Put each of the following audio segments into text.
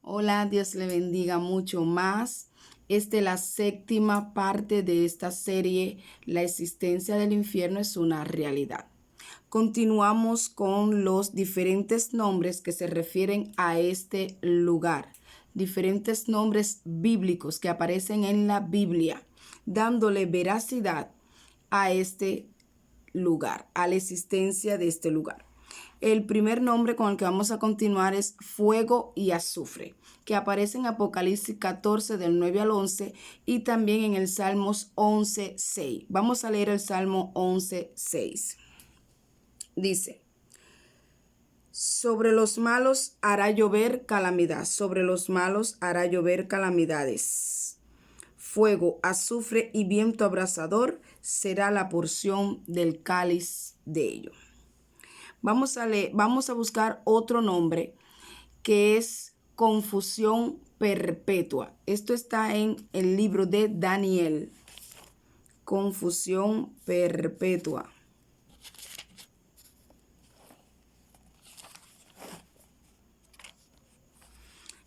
Hola, Dios le bendiga mucho más. Esta es la séptima parte de esta serie. La existencia del infierno es una realidad. Continuamos con los diferentes nombres que se refieren a este lugar. Diferentes nombres bíblicos que aparecen en la Biblia, dándole veracidad a este lugar, a la existencia de este lugar. El primer nombre con el que vamos a continuar es fuego y azufre, que aparece en Apocalipsis 14 del 9 al 11 y también en el Salmos 11:6. Vamos a leer el Salmo 11:6. Dice: sobre los malos hará llover calamidad, sobre los malos hará llover calamidades. Fuego, azufre y viento abrasador será la porción del cáliz de ellos. Vamos a buscar otro nombre que es confusión perpetua. Esto está en el libro de Daniel. Confusión perpetua.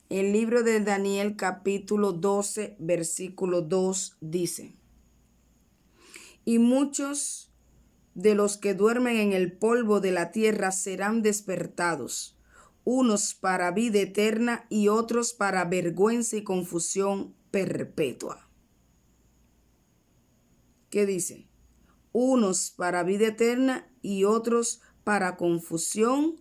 El libro de Daniel capítulo 12 versículo 2 dice: y muchos de los que duermen en el polvo de la tierra serán despertados, unos para vida eterna y otros para vergüenza y confusión perpetua. ¿Qué dice? Unos para vida eterna y otros para confusión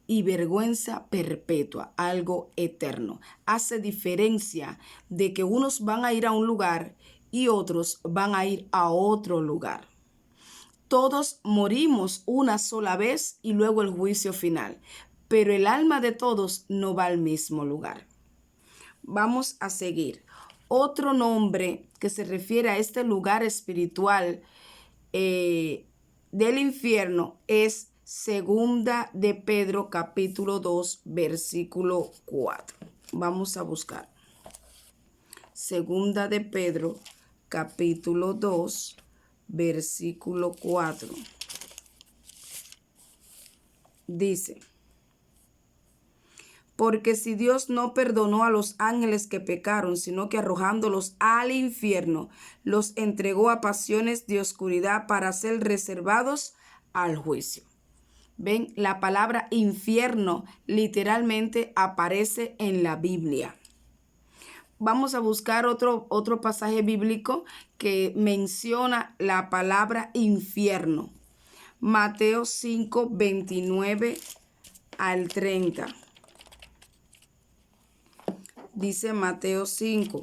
y vergüenza perpetua, algo eterno. Hace diferencia de que unos van a ir a un lugar y otros van a ir a otro lugar. Todos morimos una sola vez y luego el juicio final, pero el alma de todos no va al mismo lugar. Vamos a seguir. Otro nombre que se refiere a este lugar espiritual del infierno es Segunda de Pedro capítulo 2 versículo 4. Vamos a buscar. Segunda de Pedro capítulo 2 versículo 4. Dice: porque si Dios no perdonó a los ángeles que pecaron, sino que arrojándolos al infierno, los entregó a pasiones de oscuridad para ser reservados al juicio. Ven, la palabra infierno literalmente aparece en la Biblia. Vamos a buscar otro pasaje bíblico que menciona la palabra infierno. Mateo 5, 29 al 30. Dice Mateo 5.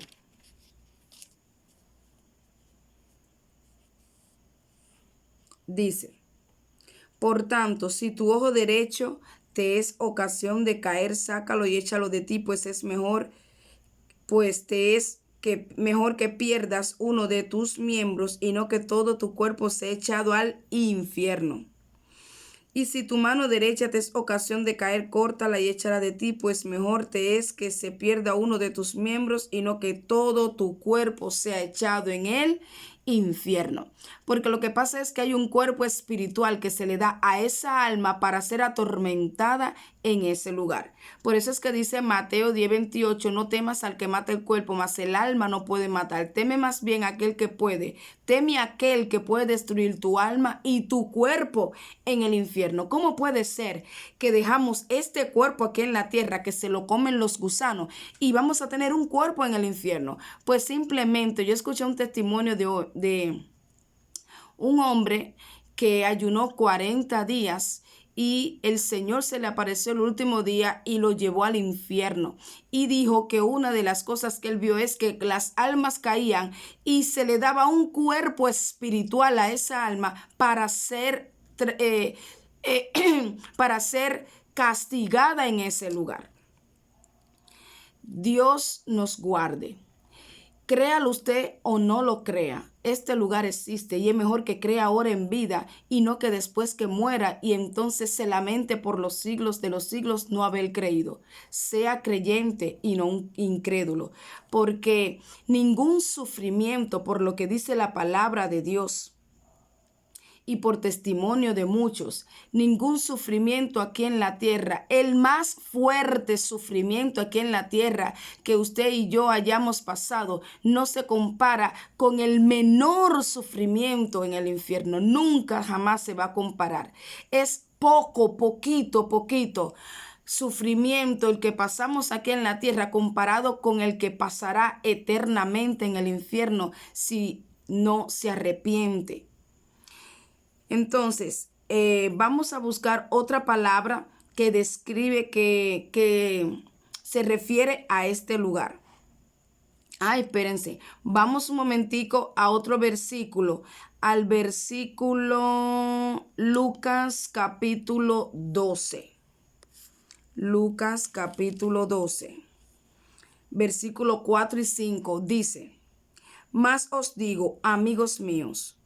Dice: por tanto, si tu ojo derecho te es ocasión de caer, sácalo y échalo de ti, pues te es mejor que pierdas uno de tus miembros y no que todo tu cuerpo sea echado al infierno. Y si tu mano derecha te es ocasión de caer, córtala y échala de ti, pues mejor te es que se pierda uno de tus miembros y no que todo tu cuerpo sea echado en el infierno. Porque lo que pasa es que hay un cuerpo espiritual que se le da a esa alma para ser atormentada en ese lugar. Por eso es que dice Mateo 10:28, no temas al que mata el cuerpo, mas el alma no puede matar. Teme más bien a aquel que puede. Teme a aquel que puede destruir tu alma y tu cuerpo en el infierno. ¿Cómo puede ser que dejamos este cuerpo aquí en la tierra, que se lo comen los gusanos, y vamos a tener un cuerpo en el infierno? Pues simplemente yo escuché un testimonio de un hombre que ayunó 40 días y el Señor se le apareció el último día y lo llevó al infierno. Y dijo que una de las cosas que él vio es que las almas caían y se le daba un cuerpo espiritual a esa alma para ser para ser castigada en ese lugar. Dios nos guarde. Créalo usted o no lo crea, este lugar existe y es mejor que crea ahora en vida y no que después que muera y entonces se lamente por los siglos de los siglos no haber creído. Sea creyente y no un incrédulo, porque ningún sufrimiento, por lo que dice la palabra de Dios, y por testimonio de muchos. Ningún sufrimiento aquí en la tierra, el más fuerte sufrimiento aquí en la tierra que usted y yo hayamos pasado, no se compara con el menor sufrimiento en el infierno. Nunca, jamás se va a comparar. Es poquito sufrimiento el que pasamos aquí en la tierra comparado con el que pasará eternamente en el infierno si no se arrepiente. Entonces, vamos a buscar otra palabra que describe, que se refiere a este lugar. Espérense, vamos un momentico a otro versículo, al versículo Lucas capítulo 12. Lucas capítulo 12, versículo 4 y 5 dice: Mas os digo, amigos míos,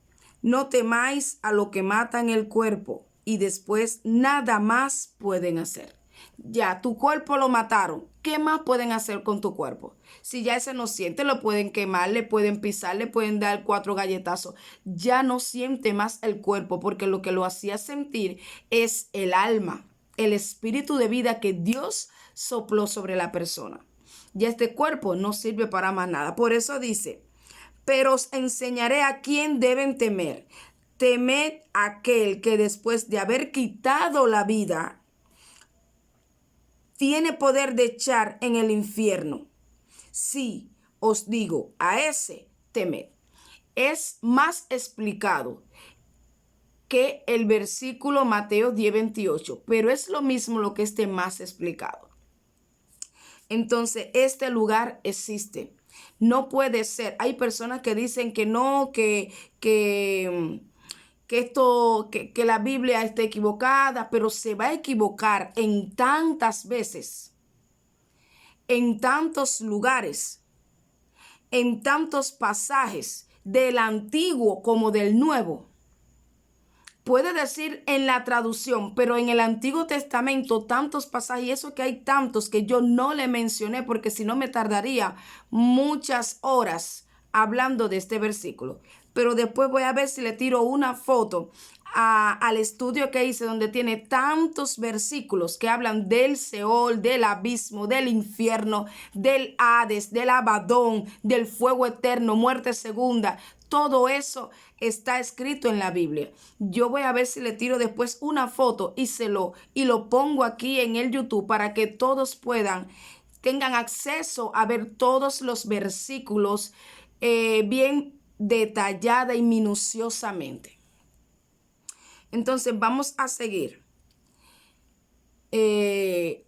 no temáis a lo que matan el cuerpo y después nada más pueden hacer. Ya, tu cuerpo lo mataron. ¿Qué más pueden hacer con tu cuerpo? Si ya ese no siente, lo pueden quemar, le pueden pisar, le pueden dar 4 galletazos. Ya no siente más el cuerpo, porque lo que lo hacía sentir es el alma, el espíritu de vida que Dios sopló sobre la persona. Ya este cuerpo no sirve para más nada. Por eso dice: pero os enseñaré a quién deben temer. Temed a aquel que después de haber quitado la vida, tiene poder de echar en el infierno. Sí, os digo, a ese temed. Es más explicado que el versículo Mateo 10:28, pero es lo mismo lo que esté más explicado. Entonces, este lugar existe. No puede ser. Hay personas que dicen que no, que la Biblia está equivocada, pero se va a equivocar en tantas veces, en tantos lugares, en tantos pasajes del Antiguo como del Nuevo. Puede decir en la traducción, pero en el Antiguo Testamento tantos pasajes, y eso que hay tantos que yo no le mencioné porque si no me tardaría muchas horas hablando de este versículo. Pero después voy a ver si le tiro una foto al estudio que hice donde tiene tantos versículos que hablan del Seol, del abismo, del infierno, del Hades, del Abadón, del fuego eterno, muerte segunda. Todo eso está escrito en la Biblia. Yo voy a ver si le tiro después una foto y lo pongo aquí en el YouTube para que todos tengan acceso a ver todos los versículos bien detallada y minuciosamente. Entonces vamos a seguir.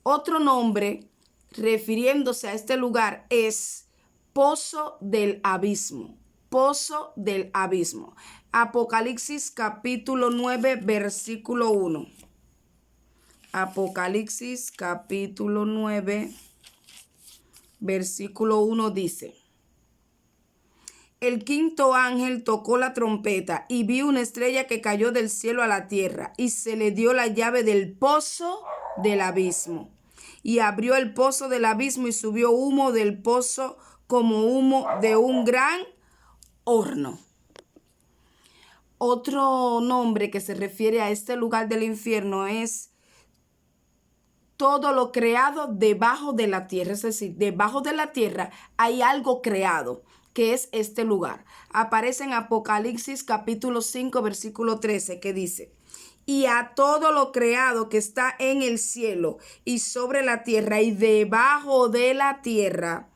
Otro nombre refiriéndose a este lugar es Pozo del Abismo. Pozo del Abismo. Apocalipsis capítulo 9, versículo 1. Apocalipsis capítulo 9, versículo 1 dice: El quinto ángel tocó la trompeta y vi una estrella que cayó del cielo a la tierra y se le dio la llave del pozo del abismo. Y abrió el pozo del abismo y subió humo del pozo como humo de un gran horno. Otro nombre que se refiere a este lugar del infierno es todo lo creado debajo de la tierra. Es decir, debajo de la tierra hay algo creado, que es este lugar. Aparece en Apocalipsis capítulo 5, versículo 13, que dice: y a todo lo creado que está en el cielo y sobre la tierra y debajo de la tierra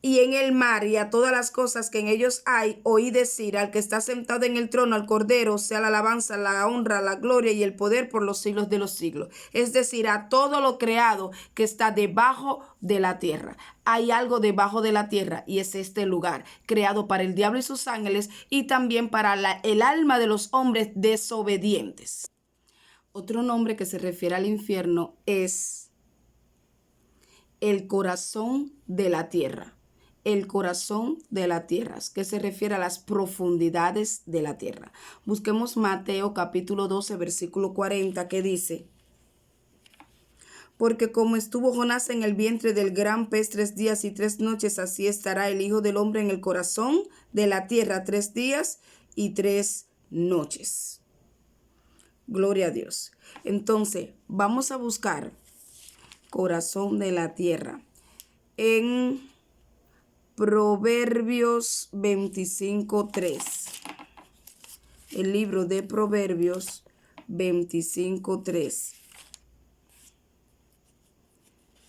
y en el mar y a todas las cosas que en ellos hay, oí decir al que está sentado en el trono, al Cordero, sea la alabanza, la honra, la gloria y el poder por los siglos de los siglos. Es decir, a todo lo creado que está debajo de la tierra. Hay algo debajo de la tierra y es este lugar, creado para el diablo y sus ángeles y también para el alma de los hombres desobedientes. Otro nombre que se refiere al infierno es el corazón de la tierra. El corazón de la tierra, que se refiere a las profundidades de la tierra. Busquemos Mateo capítulo 12, versículo 40, que dice: porque como estuvo Jonás en el vientre del gran pez 3 días y 3 noches, así estará el Hijo del Hombre en el corazón de la tierra 3 días y 3 noches. Gloria a Dios. Entonces, vamos a buscar corazón de la tierra en Proverbios 25:3. El libro de Proverbios 25:3.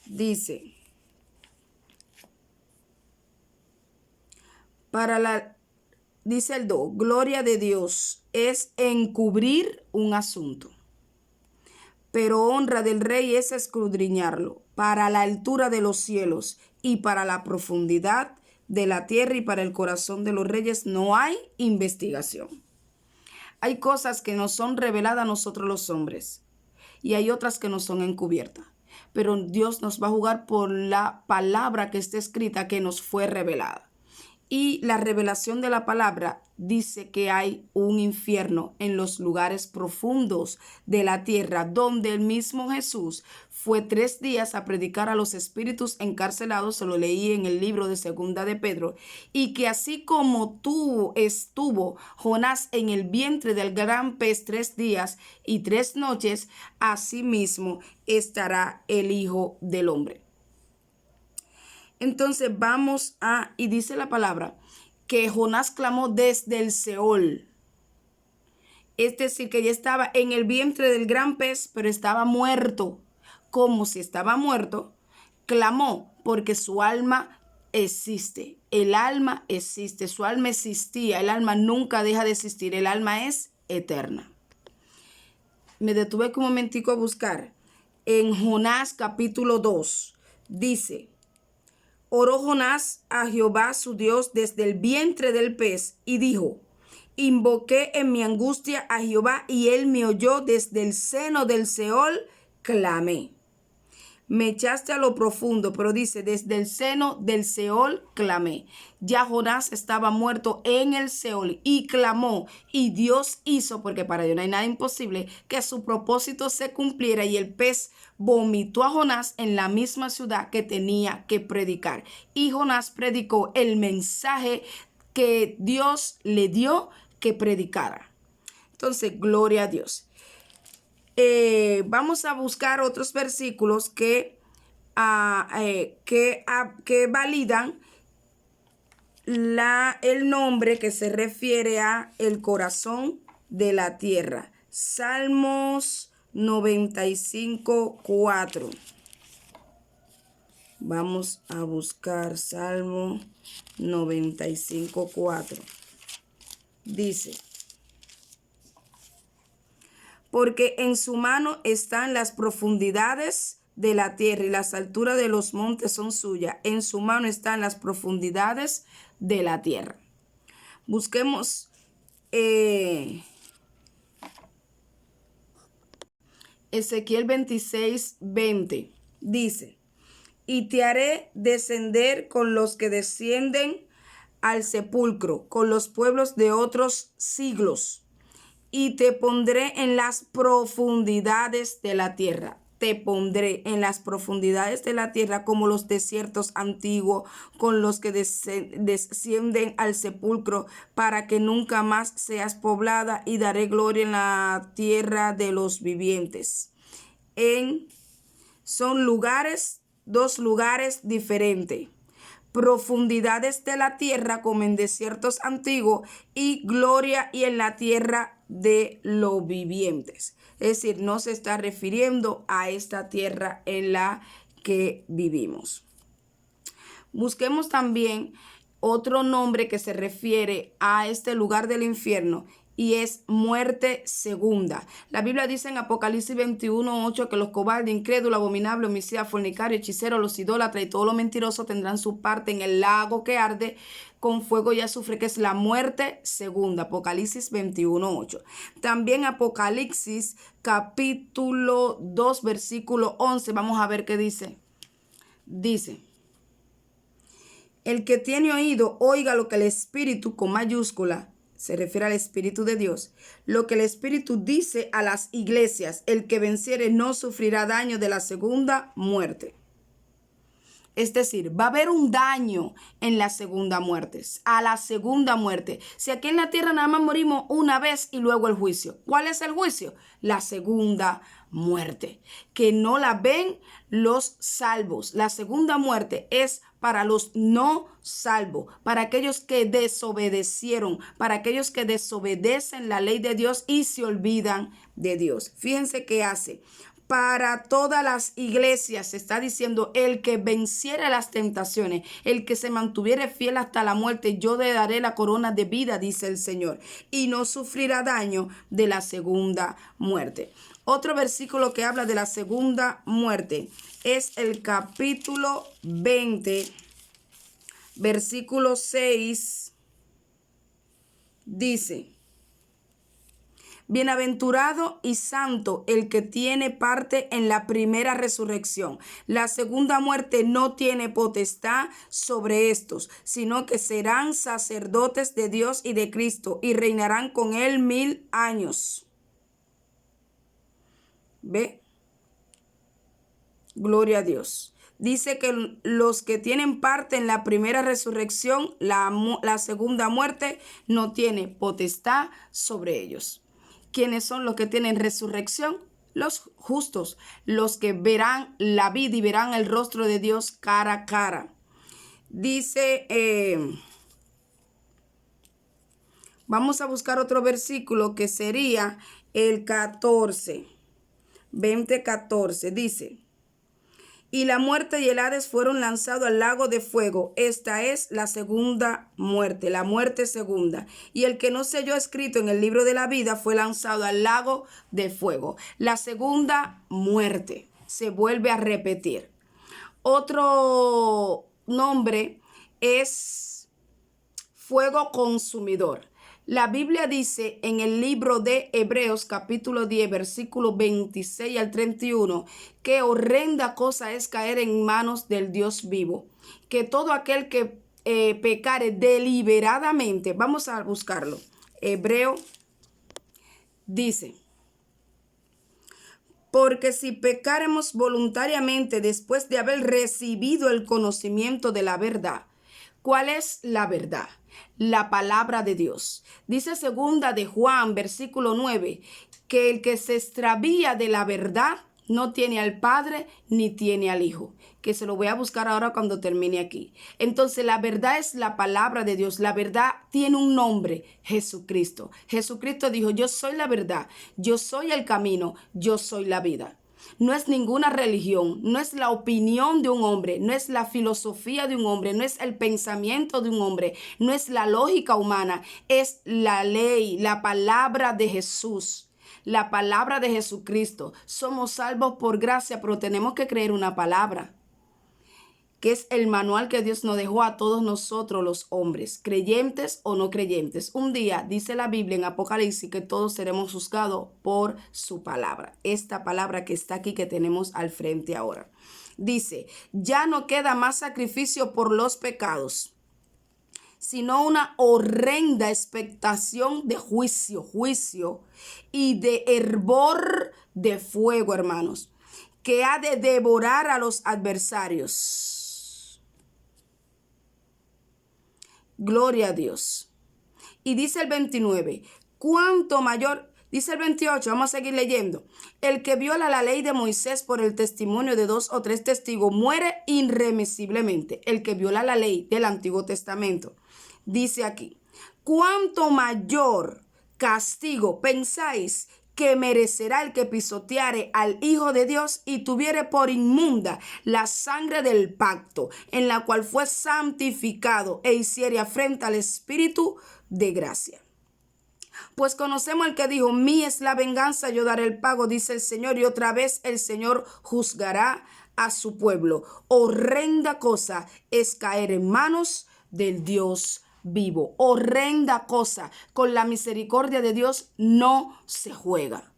Dice, dice el 2, gloria de Dios es encubrir un asunto, pero honra del rey es escudriñarlo. Para la altura de los cielos y para la profundidad de la tierra y para el corazón de los reyes no hay investigación. Hay cosas que nos son reveladas a nosotros los hombres y hay otras que nos son encubiertas. Pero Dios nos va a jugar por la palabra que está escrita que nos fue revelada. Y la revelación de la palabra dice que hay un infierno en los lugares profundos de la tierra, donde el mismo Jesús fue 3 días a predicar a los espíritus encarcelados. Se lo leí en el libro de Segunda de Pedro. Y que así como estuvo Jonás en el vientre del gran pez 3 días y 3 noches, así mismo estará el Hijo del Hombre. Entonces y dice la palabra, que Jonás clamó desde el Seol. Es decir, que ya estaba en el vientre del gran pez, pero estaba muerto. Como si estaba muerto, clamó porque su alma existe. El alma existe, su alma existía. El alma nunca deja de existir. El alma es eterna. Me detuve un momentico a buscar. En Jonás capítulo 2 dice, oró Jonás a Jehová su Dios desde el vientre del pez y dijo, invoqué en mi angustia a Jehová y él me oyó desde el seno del Seol, clamé. Me echaste a lo profundo, pero dice, desde el seno del Seol clamé. Ya Jonás estaba muerto en el Seol y clamó, y Dios hizo, porque para Dios no hay nada imposible, que su propósito se cumpliera, y el pez vomitó a Jonás en la misma ciudad que tenía que predicar. Y Jonás predicó el mensaje que Dios le dio que predicara. Entonces, gloria a Dios. Vamos a buscar otros versículos que validan el nombre que se refiere a el corazón de la tierra. Salmos 95:4. Vamos a buscar Salmo 95:4. Dice, porque en su mano están las profundidades de la tierra y las alturas de los montes son suyas. En su mano están las profundidades de la tierra. Busquemos Ezequiel 26:20. Dice, y te haré descender con los que descienden al sepulcro, con los pueblos de otros siglos. Y te pondré en las profundidades de la tierra. Te pondré en las profundidades de la tierra como los desiertos antiguos, con los que descienden al sepulcro, para que nunca más seas poblada, y daré gloria en la tierra de los vivientes. Son dos lugares diferentes. Profundidades de la tierra como en desiertos antiguos, y gloria y en la tierra de los vivientes. Es decir, no se está refiriendo a esta tierra en la que vivimos. Busquemos también otro nombre que se refiere a este lugar del infierno, y es muerte segunda. La Biblia dice en Apocalipsis 21:8 que los cobardes, incrédulos, abominables, homicidas, fornicarios, hechiceros, los idólatras y todos los mentirosos tendrán su parte en el lago que arde con fuego y azufre, que es la muerte segunda. Apocalipsis 21:8. También Apocalipsis capítulo 2 versículo 11. Vamos a ver qué dice. Dice, el que tiene oído, oiga lo que el Espíritu con mayúscula, se refiere al Espíritu de Dios, lo que el Espíritu dice a las iglesias. El que venciere no sufrirá daño de la segunda muerte. Es decir, va a haber un daño en la segunda muerte, a la segunda muerte. Si aquí en la tierra nada más morimos una vez y luego el juicio. ¿Cuál es el juicio? La segunda muerte, que no la ven los salvos. La segunda muerte es para los no salvos, para aquellos que desobedecieron, para aquellos que desobedecen la ley de Dios y se olvidan de Dios. Fíjense qué hace. Para todas las iglesias se está diciendo: el que venciera las tentaciones, el que se mantuviere fiel hasta la muerte, yo le daré la corona de vida, dice el Señor, y no sufrirá daño de la segunda muerte. Otro versículo que habla de la segunda muerte es el capítulo 20, versículo 6, dice: bienaventurado y santo el que tiene parte en la primera resurrección. La segunda muerte no tiene potestad sobre estos, sino que serán sacerdotes de Dios y de Cristo y reinarán con él 1000 años. ¿Ve? Gloria a Dios. Dice que los que tienen parte en la primera resurrección, la segunda muerte no tiene potestad sobre ellos. ¿Quiénes son los que tienen resurrección? Los justos, los que verán la vida y verán el rostro de Dios cara a cara. Dice, vamos a buscar otro versículo que sería el 14, 20:14, dice: y la muerte y el Hades fueron lanzados al lago de fuego. Esta es la segunda muerte, la muerte segunda. Y el que no se halló escrito en el libro de la vida fue lanzado al lago de fuego. La segunda muerte se vuelve a repetir. Otro nombre es fuego consumidor. La Biblia dice en el libro de Hebreos capítulo 10 versículo 26 al 31 que horrenda cosa es caer en manos del Dios vivo, que todo aquel que pecare deliberadamente, vamos a buscarlo, Hebreo dice: porque si pecáremos voluntariamente después de haber recibido el conocimiento de la verdad. ¿Cuál es la verdad? La palabra de Dios. Dice segunda de Juan, versículo 9, que el que se extravía de la verdad no tiene al Padre ni tiene al Hijo, que se lo voy a buscar ahora cuando termine aquí. Entonces la verdad es la palabra de Dios. La verdad tiene un nombre: Jesucristo. Jesucristo dijo: yo soy la verdad, yo soy el camino, yo soy la vida. No es ninguna religión, no es la opinión de un hombre, no es la filosofía de un hombre, no es el pensamiento de un hombre, no es la lógica humana, es la ley, la palabra de Jesús, la palabra de Jesucristo. Somos salvos por gracia, pero tenemos que creer una palabra, que es el manual que Dios nos dejó a todos nosotros los hombres, creyentes o no creyentes. Un día dice la Biblia en Apocalipsis que todos seremos juzgados por su palabra. Esta palabra que está aquí, que tenemos al frente ahora. Dice: ya no queda más sacrificio por los pecados, sino una horrenda expectación de juicio y de hervor de fuego, hermanos, que ha de devorar a los adversarios. Gloria a Dios. Y dice el 29, cuánto mayor, dice el 28, vamos a seguir leyendo: el que viola la ley de Moisés por el testimonio de 2 o 3 testigos muere irremisiblemente. El que viola la ley del Antiguo Testamento. Dice aquí: cuánto mayor castigo pensáis que merecerá el que pisoteare al Hijo de Dios y tuviere por inmunda la sangre del pacto, en la cual fue santificado, e hiciere afrenta al Espíritu de gracia. Pues conocemos al que dijo: mía es la venganza, yo daré el pago, dice el Señor. Y otra vez el Señor juzgará a su pueblo. Horrenda cosa es caer en manos del Dios vivo. Horrenda cosa. Con la misericordia de Dios no se juega.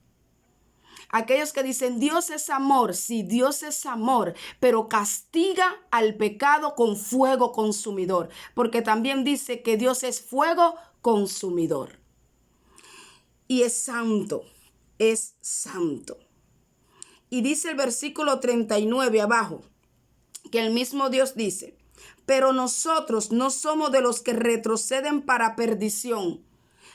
Aquellos que dicen Dios es amor, sí, Dios es amor, pero castiga al pecado con fuego consumidor, porque también dice que Dios es fuego consumidor. Y es santo, es santo. Y dice el versículo 39 abajo: que el mismo Dios dice: pero nosotros no somos de los que retroceden para perdición.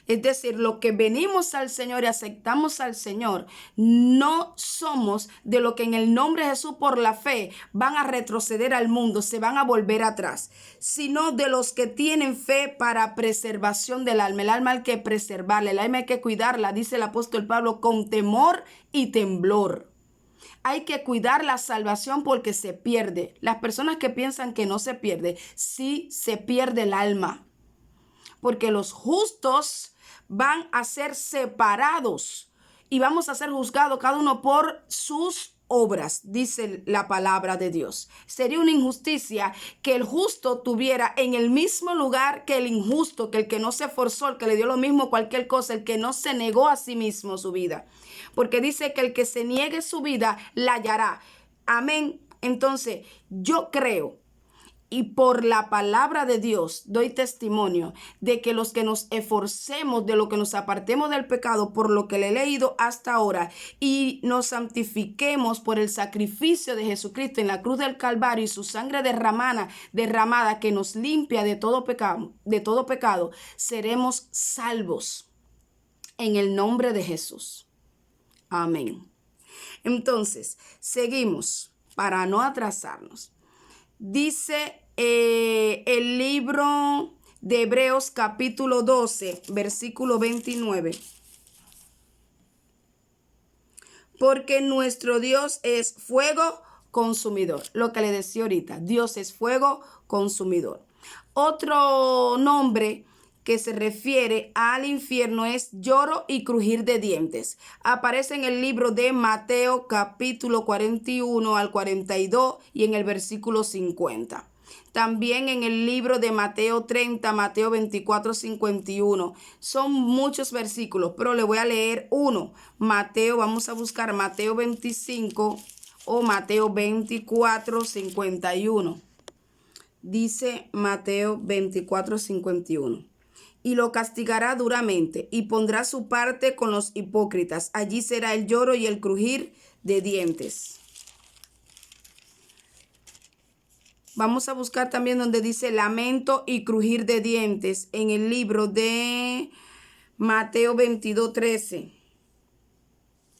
Es decir, lo que venimos al Señor y aceptamos al Señor, no somos de lo que en el nombre de Jesús por la fe van a retroceder al mundo, se van a volver atrás, sino de los que tienen fe para preservación del alma. El alma hay que preservarla, el alma hay que cuidarla, dice el apóstol Pablo, con temor y temblor. Hay que cuidar la salvación porque se pierde. Las personas que piensan que no se pierde, sí se pierde el alma. Porque los justos van a ser separados y vamos a ser juzgados cada uno por sus obras, dice la palabra de Dios. Sería una injusticia que el justo tuviera en el mismo lugar que el injusto, que el que no se esforzó, el que le dio lo mismo cualquier cosa, el que no se negó a sí mismo su vida. Porque dice que el que se niegue su vida la hallará. Amén. Entonces, yo creo y por la palabra de Dios doy testimonio de que los que nos esforcemos, de lo que nos apartemos del pecado, por lo que le he leído hasta ahora, y nos santifiquemos por el sacrificio de Jesucristo en la cruz del Calvario y su sangre derramada que nos limpia de todo pecado, seremos salvos en el nombre de Jesús. Amén. Entonces, seguimos para no atrasarnos. Dice el libro de Hebreos capítulo 12, versículo 29. Porque nuestro Dios es fuego consumidor. Lo que le decía ahorita, Dios es fuego consumidor. Otro nombre que se refiere al infierno es lloro y crujir de dientes. Aparece en el libro de Mateo capítulo 41 al 42 y en el versículo 50. También en el libro de Mateo 30, Mateo 24, 51. Son muchos versículos, pero le voy a leer uno. Vamos a buscar Mateo 25 o Mateo 24, 51. Dice Mateo 24, 51. Y lo castigará duramente y pondrá su parte con los hipócritas. Allí será el lloro y el crujir de dientes. Vamos a buscar también donde dice lamento y crujir de dientes en el libro de Mateo 22, 13.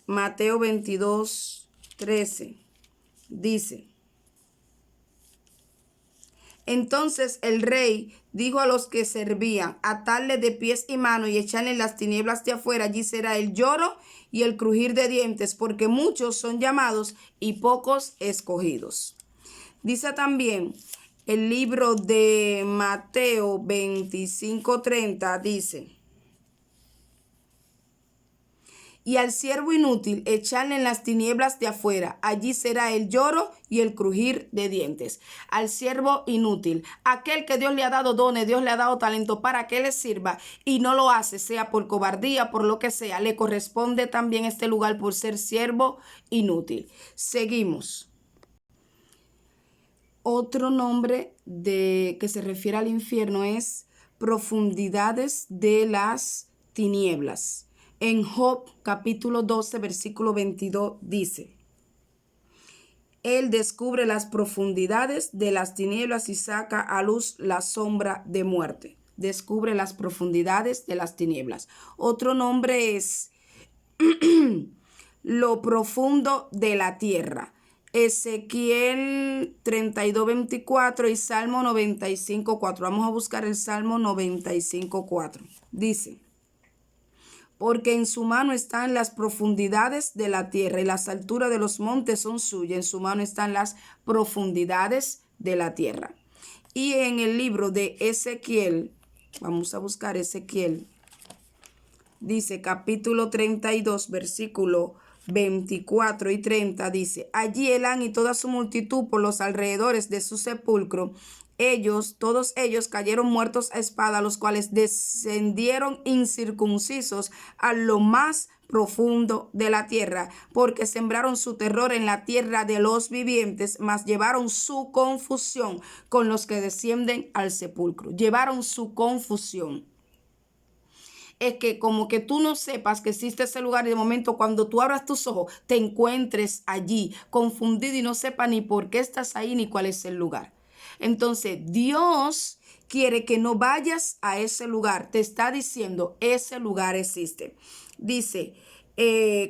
Mateo 22, 13. Dice: entonces el rey dijo a los que servían: atarle de pies y manos y echarle en las tinieblas de afuera. Allí será el lloro y el crujir de dientes, porque muchos son llamados y pocos escogidos. Dice también el libro de Mateo 25:30, dice: y al siervo inútil echarle en las tinieblas de afuera, allí será el lloro y el crujir de dientes. Al siervo inútil, aquel que Dios le ha dado dones, Dios le ha dado talento para que le sirva y no lo hace, sea por cobardía, por lo que sea, le corresponde también este lugar por ser siervo inútil. Seguimos. Otro nombre que se refiere al infierno es profundidades de las tinieblas. En Job capítulo 12, versículo 22 dice: Él descubre las profundidades de las tinieblas y saca a luz la sombra de muerte. Descubre las profundidades de las tinieblas. Otro nombre es lo profundo de la tierra. Ezequiel 32:24 y Salmo 95:4. Vamos a buscar el Salmo 95:4. Dice: porque en su mano están las profundidades de la tierra y las alturas de los montes son suyas. En su mano están las profundidades de la tierra. Y en el libro de Ezequiel, vamos a buscar Ezequiel, dice capítulo 32, versículo 24 y 30, dice: allí Elán y toda su multitud por los alrededores de su sepulcro, todos ellos cayeron muertos a espada, los cuales descendieron incircuncisos a lo más profundo de la tierra, porque sembraron su terror en la tierra de los vivientes, mas llevaron su confusión con los que descienden al sepulcro. Llevaron su confusión. es que como que tú no sepas que existe ese lugar y de momento cuando tú abras tus ojos te encuentres allí confundido y no sepa ni por qué estás ahí ni cuál es el lugar. Entonces Dios quiere que no vayas a ese lugar. Te está diciendo, ese lugar existe. Dice,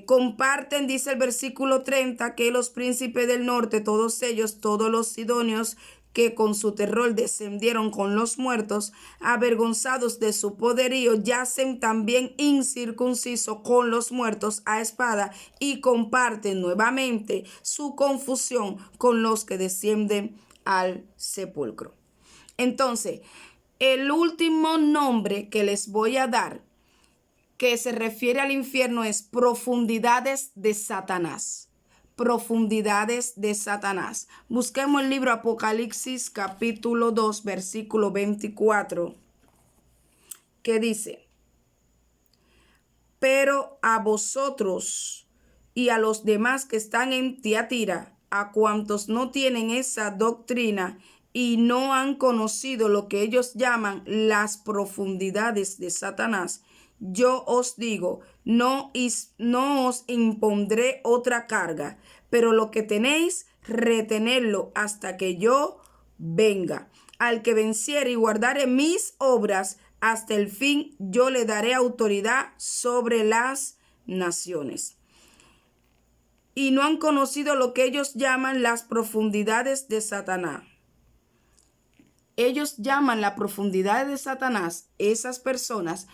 comparten, dice el versículo 30, que los príncipes del norte, todos ellos, todos los sidonios, que con su terror descendieron con los muertos, avergonzados de su poderío, yacen también incircuncisos con los muertos a espada y comparten nuevamente su confusión con los que descienden al sepulcro. Entonces, el último nombre que les voy a dar, que se refiere al infierno, es profundidades de Satanás. Profundidades de Satanás. Busquemos el libro Apocalipsis capítulo 2, versículo 24, que dice: pero a vosotros y a los demás que están en Tiatira, a cuantos no tienen esa doctrina y no han conocido lo que ellos llaman las profundidades de Satanás, yo os digo, no os impondré otra carga, pero lo que tenéis, retenedlo hasta que yo venga. Al que venciere y guardare mis obras hasta el fin, yo le daré autoridad sobre las naciones. Y no han conocido lo que ellos llaman las profundidades de Satanás. Ellos llaman la profundidad de Satanás, esas personas,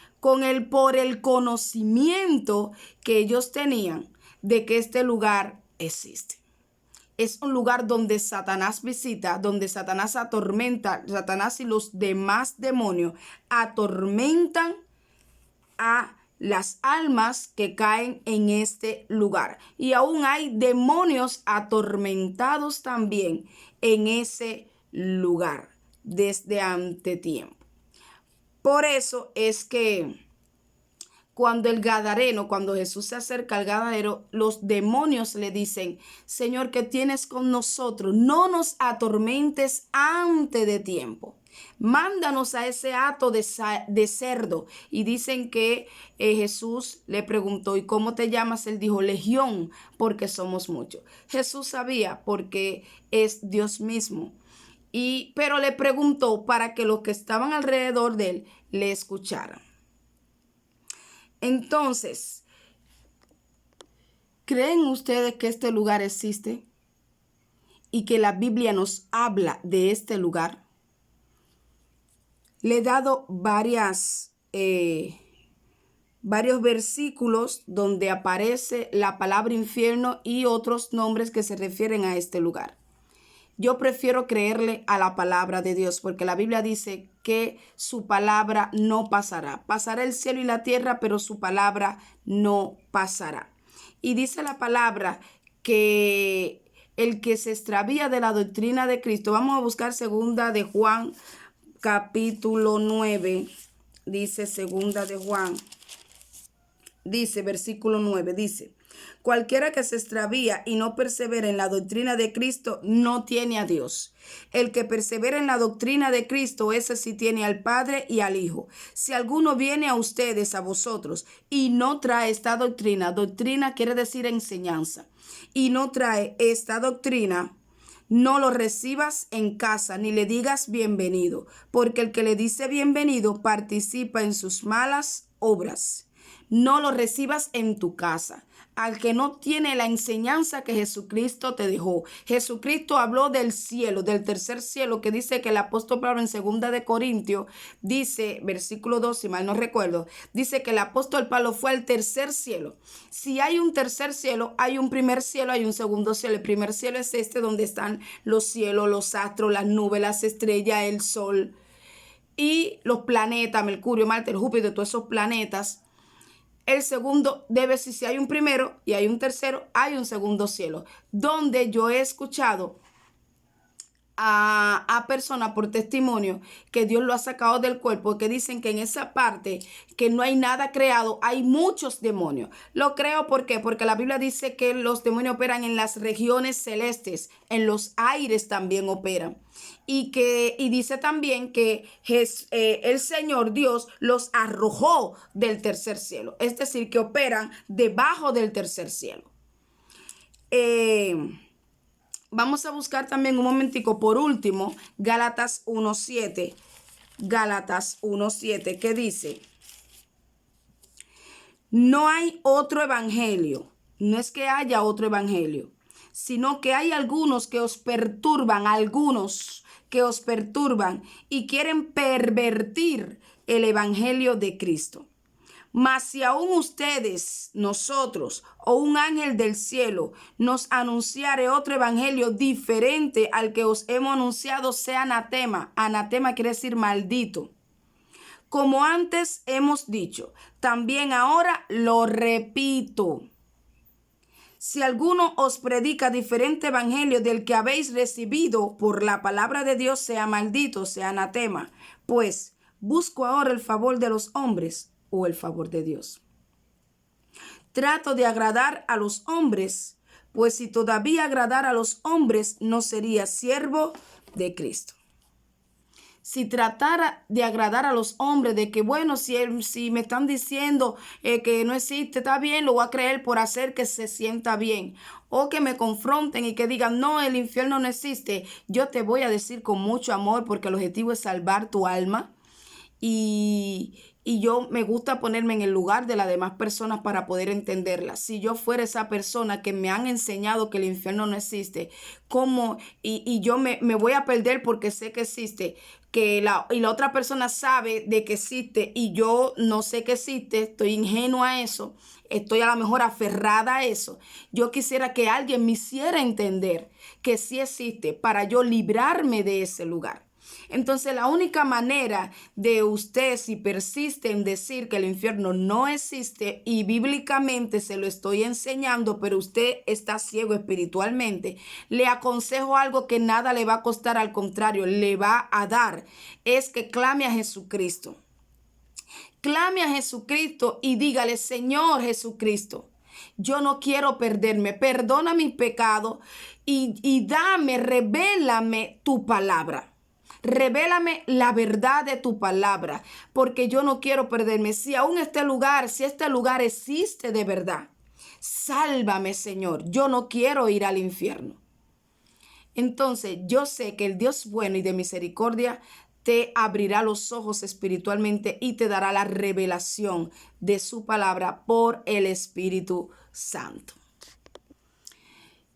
por el conocimiento que ellos tenían de que este lugar existe. Es un lugar donde Satanás visita, donde Satanás atormenta, Satanás y los demás demonios atormentan a las almas que caen en este lugar. Y aún hay demonios atormentados también en ese lugar desde antetiempo. Por eso es que cuando Jesús se acerca al Gadareno, los demonios le dicen: Señor, ¿qué tienes con nosotros? No nos atormentes antes de tiempo. Mándanos a ese hato de cerdo. Y dicen que Jesús le preguntó: ¿y cómo te llamas? Él dijo: Legión, porque somos muchos. Jesús sabía porque es Dios mismo. Pero le preguntó para que los que estaban alrededor de él le escucharan. Entonces, ¿creen ustedes que este lugar existe y que la Biblia nos habla de este lugar? Le he dado varios versículos donde aparece la palabra infierno y otros nombres que se refieren a este lugar. Yo prefiero creerle a la palabra de Dios, porque la Biblia dice que su palabra no pasará. Pasará el cielo y la tierra, pero su palabra no pasará. Y dice la palabra que el que se extravía de la doctrina de Cristo, vamos a buscar segunda de Juan, capítulo 9, dice segunda de Juan, dice versículo 9, dice: cualquiera que se extravía y no persevera en la doctrina de Cristo no tiene a Dios. El que persevera en la doctrina de Cristo, ese sí tiene al Padre y al Hijo. Si alguno viene a ustedes, a vosotros, y no trae esta doctrina, doctrina quiere decir enseñanza, y no trae esta doctrina, no lo recibas en casa ni le digas bienvenido, porque el que le dice bienvenido participa en sus malas obras. No lo recibas en tu casa. Al que no tiene la enseñanza que Jesucristo te dejó. Jesucristo habló del cielo, del tercer cielo, que dice que el apóstol Pablo en 2 de Corintios dice, versículo 2, si mal no recuerdo, dice que el apóstol Pablo fue al tercer cielo. Si hay un tercer cielo, hay un primer cielo, hay un segundo cielo. El primer cielo es este donde están los cielos, los astros, las nubes, las estrellas, el sol y los planetas, Mercurio, Marte, Júpiter, todos esos planetas. El segundo debe ser, si hay un primero y hay un tercero, hay un segundo cielo. Donde yo he escuchado a personas por testimonio que Dios lo ha sacado del cuerpo, que dicen que en esa parte que no hay nada creado, hay muchos demonios. Lo creo, ¿por qué? Porque la Biblia dice que los demonios operan en las regiones celestes, en los aires también operan. Y dice también que el Señor Dios los arrojó del tercer cielo, es decir, que operan debajo del tercer cielo. Vamos a buscar también un momentico, por último, Gálatas 1:7. Gálatas 1:7, que dice: no hay otro evangelio. No es que haya otro evangelio, sino que hay algunos que os perturban, y quieren pervertir el evangelio de Cristo. Mas si aún ustedes, nosotros o un ángel del cielo nos anunciare otro evangelio diferente al que os hemos anunciado, sea anatema. Anatema quiere decir maldito. Como antes hemos dicho, también ahora lo repito. Si alguno os predica diferente evangelio del que habéis recibido por la palabra de Dios, sea maldito, sea anatema. Pues, ¿busco ahora el favor de los hombres o el favor de Dios? Trato de agradar a los hombres, pues si todavía agradara a los hombres, no sería siervo de Cristo. Si tratara de agradar a los hombres, de que bueno, si me están diciendo que no existe, está bien, lo voy a creer por hacer que se sienta bien. O que me confronten y que digan, no, el infierno no existe. Yo te voy a decir con mucho amor, porque el objetivo es salvar tu alma. Y yo me gusta ponerme en el lugar de las demás personas para poder entenderlas. Si yo fuera esa persona que me han enseñado que el infierno no existe, ¿cómo? Y yo me voy a perder porque sé que existe, y la otra persona sabe de que existe y yo no sé que existe, estoy ingenua a eso, estoy a lo mejor aferrada a eso. Yo quisiera que alguien me hiciera entender que sí existe para yo librarme de ese lugar. Entonces, la única manera de usted, si persiste en decir que el infierno no existe, y bíblicamente se lo estoy enseñando, pero usted está ciego espiritualmente, le aconsejo algo que nada le va a costar, al contrario, le va a dar, es que clame a Jesucristo. Clame a Jesucristo y dígale: Señor Jesucristo, yo no quiero perderme, perdona mis pecados y revélame tu palabra. Revélame la verdad de tu palabra, porque yo no quiero perderme. Si aún este lugar existe de verdad, sálvame, Señor. Yo no quiero ir al infierno. Entonces, yo sé que el Dios bueno y de misericordia te abrirá los ojos espiritualmente y te dará la revelación de su palabra por el Espíritu Santo.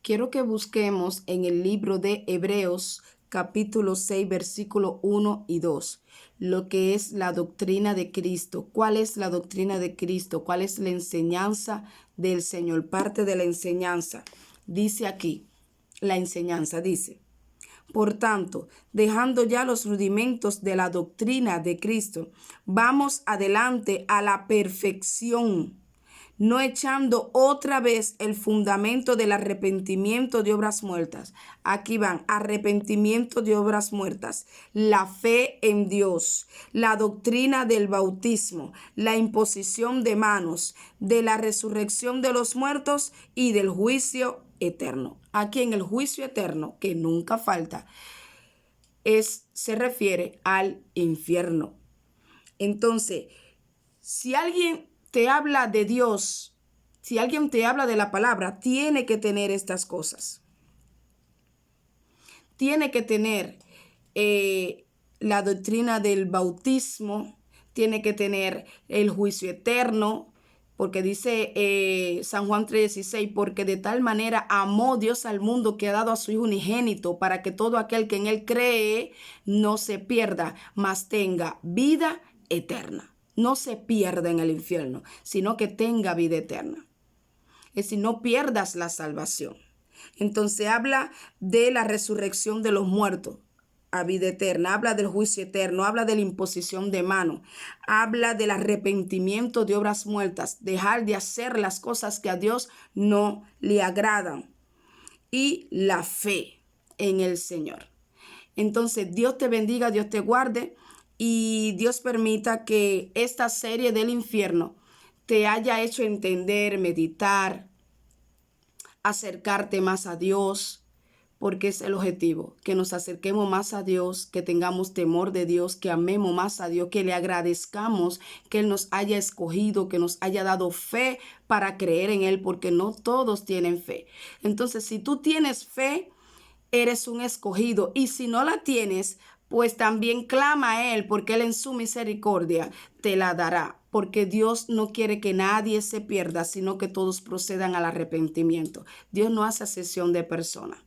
Quiero que busquemos en el libro de Hebreos, capítulo 6, versículo 1 y 2, lo que es la doctrina de Cristo. ¿Cuál es la doctrina de Cristo? ¿Cuál es la enseñanza del Señor? Parte de la enseñanza. Dice aquí, la enseñanza dice: por tanto, dejando ya los rudimentos de la doctrina de Cristo, vamos adelante a la perfección, no echando otra vez el fundamento del arrepentimiento de obras muertas. Aquí van: arrepentimiento de obras muertas, la fe en Dios, la doctrina del bautismo, la imposición de manos, de la resurrección de los muertos y del juicio eterno. Aquí en el juicio eterno, que nunca falta, se refiere al infierno. Entonces, si alguien te habla de Dios, si alguien te habla de la palabra, tiene que tener estas cosas. Tiene que tener la doctrina del bautismo, tiene que tener el juicio eterno, porque dice San Juan 3:16, porque de tal manera amó Dios al mundo que ha dado a su Hijo unigénito, para que todo aquel que en él cree no se pierda, mas tenga vida eterna. No se pierda en el infierno, sino que tenga vida eterna. Es decir, no pierdas la salvación. Entonces habla de la resurrección de los muertos a vida eterna, habla del juicio eterno, habla de la imposición de mano, habla del arrepentimiento de obras muertas, dejar de hacer las cosas que a Dios no le agradan, y la fe en el Señor. Entonces, Dios te bendiga, Dios te guarde y Dios permita que esta serie del infierno te haya hecho entender, meditar, acercarte más a Dios, porque es el objetivo, que nos acerquemos más a Dios, que tengamos temor de Dios, que amemos más a Dios, que le agradezcamos que Él nos haya escogido, que nos haya dado fe para creer en Él, porque no todos tienen fe. Entonces, si tú tienes fe, eres un escogido, y si no la tienes, pues también clama a Él, porque Él en su misericordia te la dará, porque Dios no quiere que nadie se pierda, sino que todos procedan al arrepentimiento. Dios no hace acepción de personas.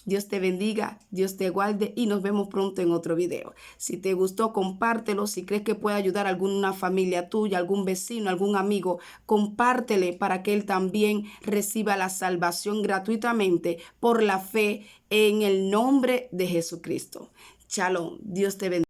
Dios te bendiga, Dios te guarde y nos vemos pronto en otro video. Si te gustó, compártelo. Si crees que puede ayudar a alguna familia tuya, algún vecino, algún amigo, compártele para que él también reciba la salvación gratuitamente por la fe en el nombre de Jesucristo. Shalom, Dios te bendiga.